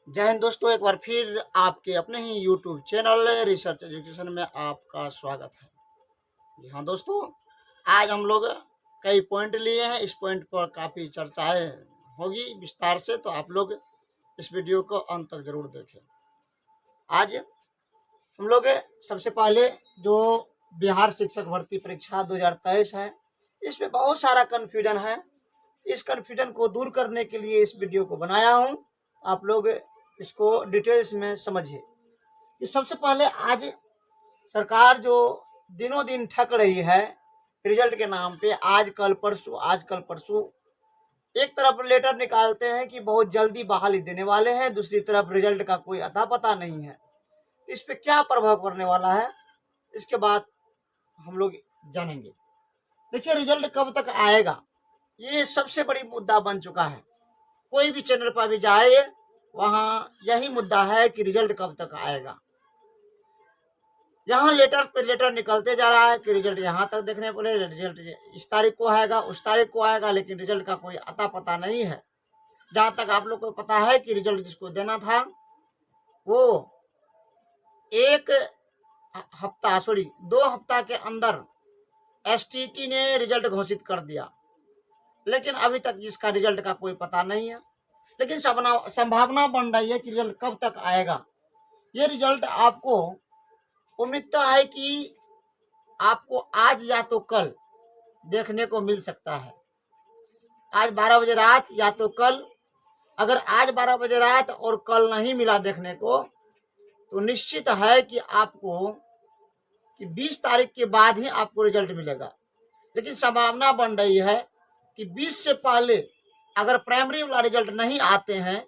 जय हिंद दोस्तों, एक बार फिर आपके अपने ही यूट्यूब चैनल रिसर्च एजुकेशन में आपका स्वागत है। जी हाँ दोस्तों, आज हम लोग कई पॉइंट लिए हैं। इस पॉइंट पर काफ़ी चर्चाएं होगी विस्तार से, तो आप लोग इस वीडियो को अंत तक जरूर देखें। आज हम लोग सबसे पहले जो बिहार शिक्षक भर्ती परीक्षा 2023 है, इसमें बहुत सारा कन्फ्यूजन है। इस कन्फ्यूजन को दूर करने के लिए इस वीडियो को बनाया हूँ। आप लोग इसको डिटेल्स में समझिए। कि सबसे पहले आज सरकार जो दिनों दिन ठग रही है रिजल्ट के नाम पे, आज कल परसों एक तरफ लेटर निकालते हैं कि बहुत जल्दी बहाली देने वाले हैं, दूसरी तरफ रिजल्ट का कोई अता पता नहीं है। इस पे क्या प्रभाव पड़ने वाला है, इसके बाद हम लोग जानेंगे। देखिए, रिजल्ट कब तक आएगा, ये सबसे बड़ी मुद्दा बन चुका है। कोई भी चैनल पर भी जाए, वहां यही मुद्दा है कि रिजल्ट कब तक आएगा। यहाँ लेटर पे लेटर निकलते जा रहा है कि रिजल्ट यहाँ तक देखने बोले, रिजल्ट इस तारीख को आएगा, उस तारीख को आएगा, लेकिन रिजल्ट का कोई अता पता नहीं है। जहां तक आप लोग को पता है कि रिजल्ट जिसको देना था वो एक हफ्ता 2 हफ्ता के अंदर एसटीटी ने रिजल्ट घोषित कर दिया, लेकिन अभी तक इसका रिजल्ट का कोई पता नहीं है। लेकिन संभावना बन रही है कि रिजल्ट कब तक आएगा। ये रिजल्ट आपको उम्मीद तो है कि आपको आज या तो कल देखने को मिल सकता है। आज 12 बजे रात या तो कल। अगर आज 12 बजे रात और कल नहीं मिला देखने को, तो निश्चित है कि आपको 20 तारीख के बाद ही आपको रिजल्ट मिलेगा। लेकिन संभावना बन रही है कि 20 से पहले अगर प्राइमरी वाला रिजल्ट नहीं आते हैं,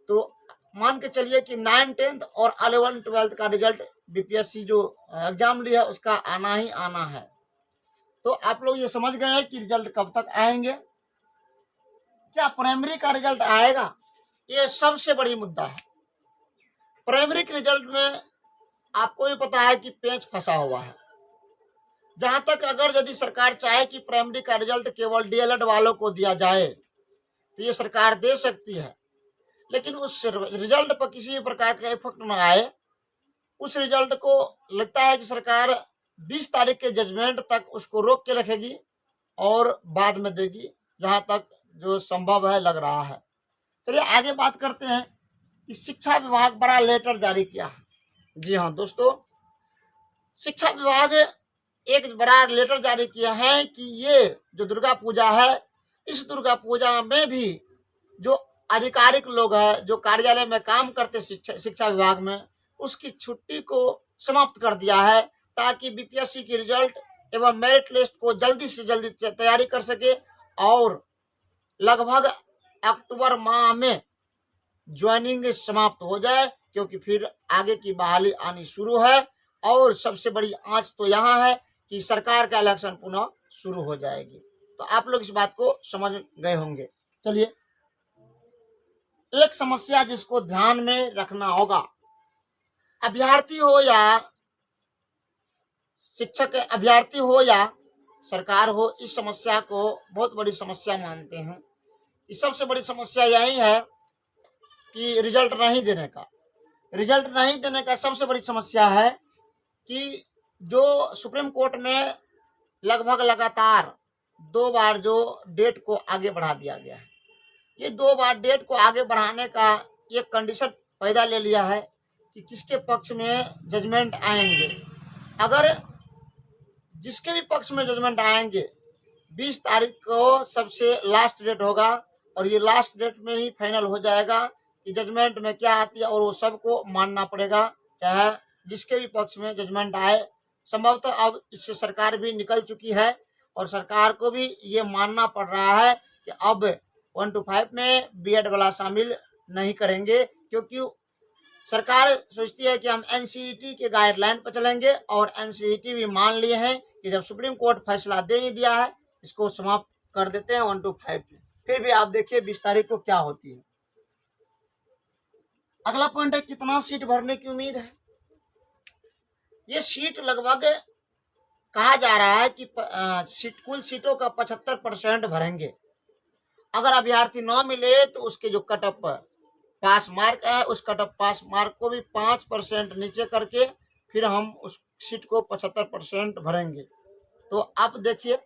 तो मान के चलिए कि 9, 10th और 11, 12th का रिजल्ट बीपीएससी जो एग्जाम लिया है उसका आना ही आना है। तो आप लोग ये समझ गए कि रिजल्ट कब तक आएंगे। क्या प्राइमरी का रिजल्ट आएगा, ये सबसे बड़ी मुद्दा है। प्राइमरी के रिजल्ट में आपको भी पता है कि पेच फंसा हुआ है। जहां तक अगर यदि सरकार चाहे कि प्राइमरी का रिजल्ट केवल डीएलएड वालों को दिया जाए, तो ये सरकार दे सकती है, लेकिन उस रिजल्ट पर किसी भी प्रकार का इफेक्ट न आए। उस रिजल्ट को लगता है कि सरकार 20 तारीख के जजमेंट तक उसको रोक के रखेगी और बाद में देगी, जहां तक जो संभव है लग रहा है। चलिए आगे बात करते हैं कि शिक्षा विभाग बड़ा लेटर जारी किया है। जी हाँ दोस्तों, शिक्षा विभाग एक बड़ा लेटर जारी किया है कि ये जो दुर्गा पूजा है, इस दुर्गा पूजा में भी जो आधिकारिक लोग हैं, जो कार्यालय में काम करते शिक्षा विभाग में, उसकी छुट्टी को समाप्त कर दिया है, ताकि बीपीएससी की रिजल्ट एवं मेरिट लिस्ट को जल्दी से जल्दी तैयारी कर सके और लगभग अक्टूबर माह में ज्वाइनिंग समाप्त हो जाए, क्योंकि फिर आगे की बहाली आनी शुरू है। और सबसे बड़ी आंच तो यहाँ है कि सरकार का इलेक्शन पुनः शुरू हो जाएगी। तो आप लोग इस बात को समझ गए होंगे। चलिए, एक समस्या जिसको ध्यान में रखना होगा, अभ्यर्थी हो या शिक्षक, अभ्यर्थी हो या सरकार हो, इस समस्या को बहुत बड़ी समस्या मानते हैं। इस सबसे बड़ी समस्या यही है कि रिजल्ट नहीं देने का। रिजल्ट नहीं देने का सबसे बड़ी समस्या है कि जो सुप्रीम कोर्ट में लगभग लगातार 2 बार जो डेट को आगे बढ़ा दिया गया है, ये 2 बार डेट को आगे बढ़ाने का एक कंडीशन पैदा ले लिया है कि किसके पक्ष में जजमेंट आएंगे। अगर जिसके भी पक्ष में जजमेंट आएंगे, 20 तारीख को सबसे लास्ट डेट होगा और ये लास्ट डेट में ही फाइनल हो जाएगा कि जजमेंट में क्या आती है, और वो सबको मानना पड़ेगा, चाहे जिसके भी पक्ष में जजमेंट आए। संभवतः अब इससे सरकार भी निकल चुकी है और सरकार को भी ये मानना पड़ रहा है कि अब 1 to 5 में बीएड वाला शामिल नहीं करेंगे, क्योंकि सरकार सोचती है कि हम एनसीईटी के गाइडलाइन पर चलेंगे, और एनसीईटी भी मान लिए हैं कि जब सुप्रीम कोर्ट फैसला दे ही दिया है, इसको समाप्त कर देते हैं 1 to 5 में। फिर भी आप देखिए 20 तारीख को क्या होती है। अगला पॉइंट है, कितना सीट भरने की उम्मीद है। ये सीट लगभग कहा जा रहा है कि कुल सीटों का 75% भरेंगे। अगर अभ्यर्थी न मिले तो उसके जो कट ऑफ पास मार्क है, उस कट ऑफ पास मार्क को भी 5% नीचे करके फिर हम उस सीट को 75% भरेंगे। तो आप देखिए,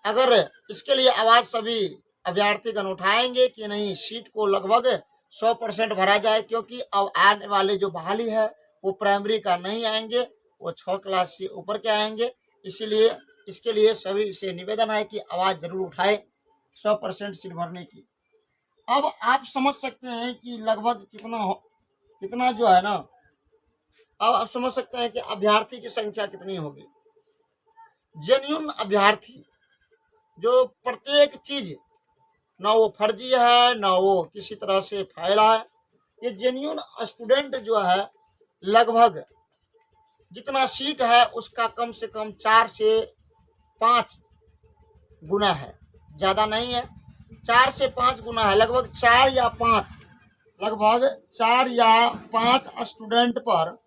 अगर इसके लिए आवाज़ सभी अभ्यर्थीगण उठाएंगे कि नहीं, सीट को लगभग 100% भरा जाए, क्योंकि अब आने वाले जो बहाली है वो प्राइमरी का नहीं आएंगे, वो 6 क्लास से ऊपर के आएंगे। इसीलिए इसके लिए सभी से निवेदन है कि आवाज़ जरूर उठाए 100% सीट भरने की। अब आप समझ सकते हैं कि लगभग कितना जो है ना, अब आप समझ सकते हैं कि अभ्यर्थी की संख्या कितनी होगी। जेन्युइन अभ्यर्थी जो प्रत्येक चीज, ना वो फर्जी है ना वो किसी तरह से फैला है, ये जेन्युइन स्टूडेंट जो है लगभग जितना सीट है उसका कम से कम 4 से 5 गुना है, ज़्यादा नहीं है, 4 से 5 गुना है, लगभग 4 या 5 स्टूडेंट पर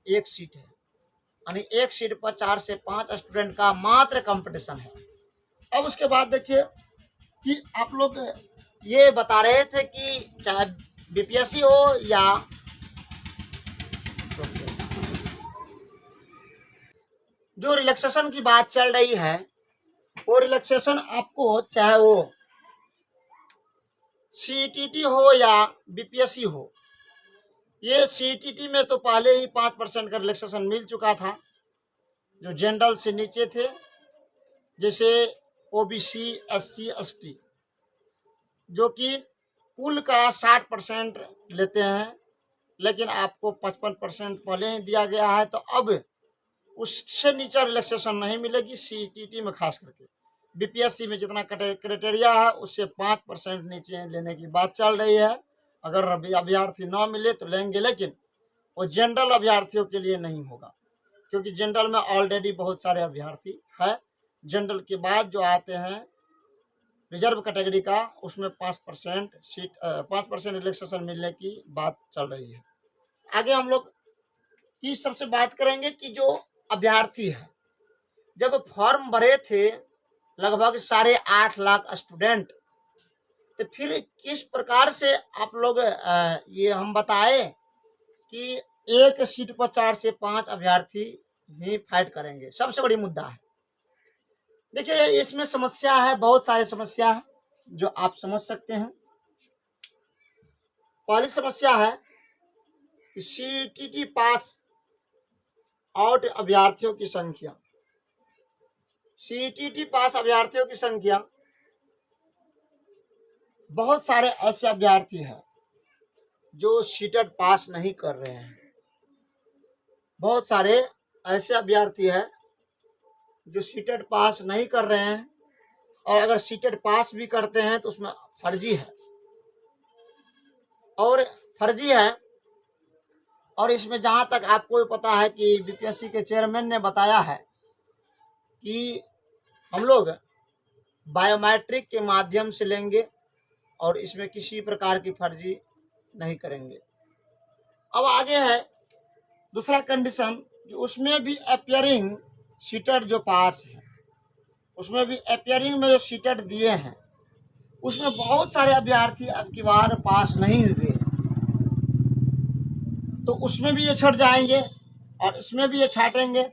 एक सीट है, यानी एक सीट पर 4 से 5 स्टूडेंट का मात्र कंपटीशन है। अब उसके बाद देखिए कि आप लोग ये बता रहे थे कि चाहे बीपीएससी हो या जो रिलैक्सेशन की बात चल रही है, वो रिलैक्सेशन आपको चाहे वो सीटीटी हो या बीपीएससी हो, ये सीटीटी में तो पहले ही 5% का रिलैक्सेशन मिल चुका था जो जनरल से नीचे थे, जैसे ओबीसी, एससी, एसटी, जो कि कुल का 60% लेते हैं, लेकिन आपको 55% पहले ही दिया गया है। तो अब उससे नीचे रिलैक्सेशन नहीं मिलेगी सीटीटी में, खास करके बीपीएससी में जितना क्राइटेरिया है उससे 5% नीचे लेने की बात चल रही है। अगर अभ्यर्थी ना मिले तो लेंगे, लेकिन वो जनरल अभ्यर्थियों के लिए नहीं होगा, क्योंकि जनरल में ऑलरेडी बहुत सारे अभ्यर्थी है। जनरल के बाद जो आते हैं रिजर्व कैटेगरी का, उसमें 5% सीट 5% रिलैक्सेशन मिलने की बात चल रही है। आगे हम लोग की सबसे बात करेंगे कि जो अभ्यर्थी है, जब फॉर्म भरे थे लगभग 8.5 लाख स्टूडेंट, तो फिर किस प्रकार से आप लोग ये हम बताए कि एक सीट पर 4 से 5 अभ्यर्थी ही फाइट करेंगे, सबसे बड़ी मुद्दा है। देखिए इसमें समस्या है, बहुत सारी समस्या है जो आप समझ सकते हैं। पहली समस्या है कि सीटीटी पास आउट अभ्यर्थियों की संख्या, सीटीटी पास अभ्यर्थियों की संख्या, बहुत सारे ऐसे अभ्यर्थी हैं जो सीटेट पास नहीं कर रहे हैं, बहुत सारे ऐसे अभ्यर्थी हैं जो सीटेट पास नहीं कर रहे हैं, और अगर सीटेट पास भी करते हैं तो उसमें फर्जी है और इसमें जहां तक आपको पता है कि बीपीएससी के चेयरमैन ने बताया है कि हम लोग बायोमेट्रिक के माध्यम से लेंगे और इसमें किसी प्रकार की फर्जी नहीं करेंगे। अब आगे है दूसरा कंडीशन कि उसमें भी अपियरिंग सीटेट जो पास है, उसमें भी अपियरिंग में जो सीटेट दिए हैं उसमें बहुत सारे अभ्यर्थी अब की बार पास नहीं हुए, तो उसमें भी ये छट जाएंगे और इसमें भी ये छाटेंगे।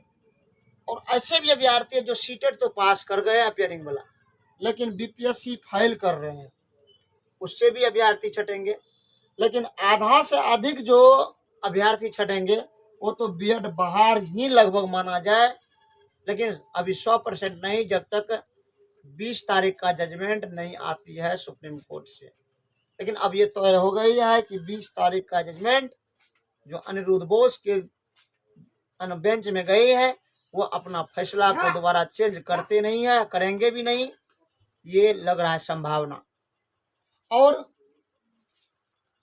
और ऐसे भी अभ्यर्थी है जो सीटेट तो पास कर गए अपियरिंग वाला, लेकिन बीपीएससी फाइल कर रहे हैं, उससे भी अभ्यर्थी छटेंगे। लेकिन आधा से अधिक जो अभ्यर्थी छटेंगे वो तो बीएड बाहर ही लगभग माना जाए, लेकिन अभी 100% नहीं, जब तक 20 तारीख का जजमेंट नहीं आती है सुप्रीम कोर्ट से। लेकिन अब ये तय हो गई है कि 20 तारीख का जजमेंट जो अनिरुद्ध बोस के बेंच में गई है, वो अपना फैसला को दोबारा चेंज करते नहीं है, करेंगे भी नहीं, ये लग रहा है संभावना। और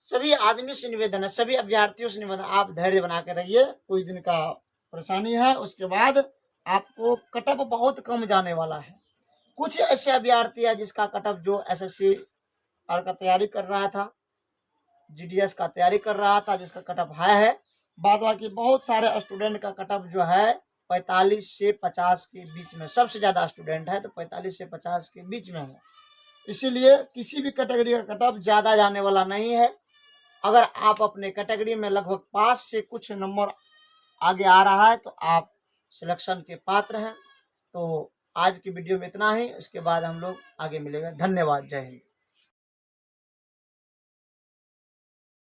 सभी आदमी से निवेदन है, सभी अभ्यर्थियों से निवेदन, आप धैर्य बना के रहिए, कुछ दिन का परेशानी है, उसके बाद आपको कटअप बहुत कम जाने वाला है। कुछ ऐसे अभ्यर्थी है जिसका कटअप जो एसएससी आर का तैयारी कर रहा था, जीडीएस का तैयारी कर रहा था, जिसका कटअप हाई है। बाद बाकी बहुत सारे स्टूडेंट का कटअप जो है 45 से 50 के बीच में, सबसे ज़्यादा स्टूडेंट है तो 45 से 50 के बीच में है। इसीलिए किसी भी कैटेगरी का कटअप ज़्यादा जाने वाला नहीं है। अगर आप अपने कैटेगरी में लगभग 5 से कुछ नंबर आगे आ रहा है तो आप सिलेक्शन के पात्र हैं। तो आज की वीडियो में इतना ही, उसके बाद हम लोग आगे मिलेंगे। धन्यवाद, जय हिंद।